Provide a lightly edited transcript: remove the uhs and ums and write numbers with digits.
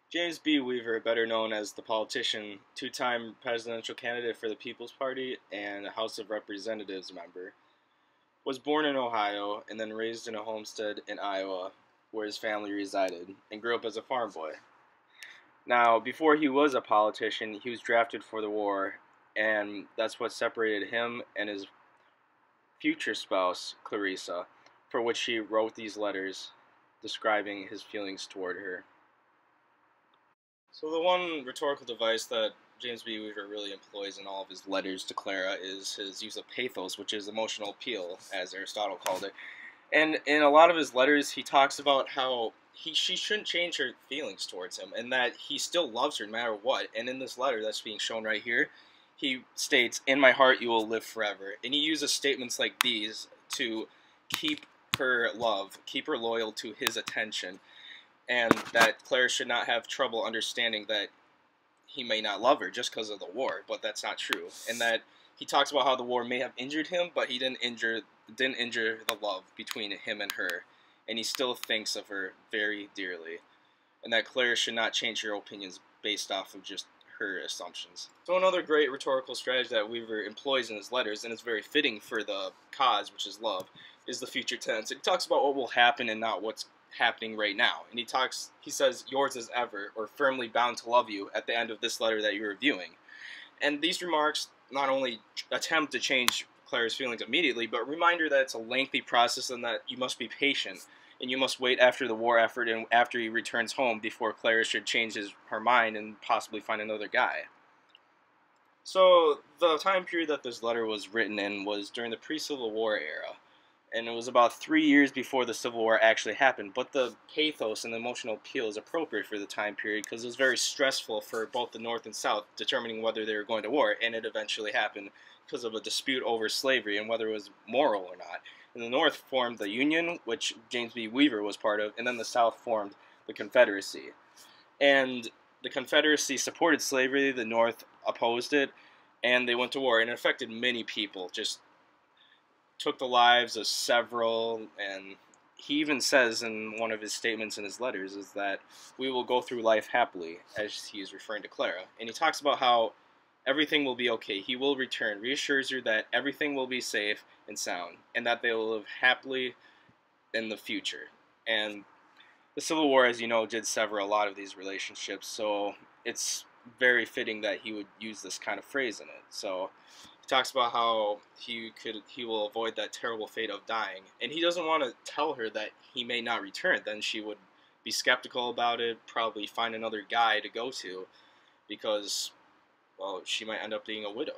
James B. Weaver, better known as the politician, two-time presidential candidate for the People's Party and a House of Representatives member, was born in Ohio and then raised in a homestead in Iowa where his family resided and grew up as a farm boy. Now, before he was a politician, he was drafted for the war, and that's what separated him and his future spouse, Clarissa, for which he wrote these letters describing his feelings toward her. So the one rhetorical device that James B. Weaver really employs in all of his letters to Clara is his use of pathos, which is emotional appeal, as Aristotle called it. And in a lot of his letters, he talks about how she shouldn't change her feelings towards him, and that he still loves her no matter what. And in this letter that's being shown right here, he states, "In my heart, you will live forever." And he uses statements like these to keep her love, keep her loyal to his attention, and that Claire should not have trouble understanding that he may not love her just because of the war, but that's not true. And that he talks about how the war may have injured him, but he didn't injure the love between him and her, and he still thinks of her very dearly. And that Claire should not change her opinions based off of just her assumptions. So another great rhetorical strategy that Weaver employs in his letters, and is very fitting for the cause, which is love, is the future tense. He talks about what will happen and not what's happening right now. And he says, "Yours as ever," or "firmly bound to love you," at the end of this letter that you're reviewing. And these remarks not only attempt to change Claire's feelings immediately, but remind her that it's a lengthy process and that you must be patient. And you must wait after the war effort and after he returns home before Claire should change her mind and possibly find another guy. So the time period that this letter was written in was during the pre-Civil War era, and it was about 3 years before the Civil War actually happened. But the pathos and the emotional appeal is appropriate for the time period because it was very stressful for both the North and South determining whether they were going to war, and it eventually happened because of a dispute over slavery and whether it was moral or not. And the North formed the Union, which James B. Weaver was part of, and then the South formed the Confederacy. And the Confederacy supported slavery, the North opposed it, and they went to war, and it affected many people, just took the lives of several. And he even says in one of his statements in his letters is that we will go through life happily, as he is referring to Clara. And he talks about how everything will be okay. He will return, reassures her that everything will be safe and sound, and that they will live happily in the future. And the Civil War, as you know, did sever a lot of these relationships, so it's very fitting that he would use this kind of phrase in it. So he talks about how he will avoid that terrible fate of dying, and he doesn't want to tell her that he may not return. Then she would be skeptical about it, probably find another guy to go to, because, well, she might end up being a widow.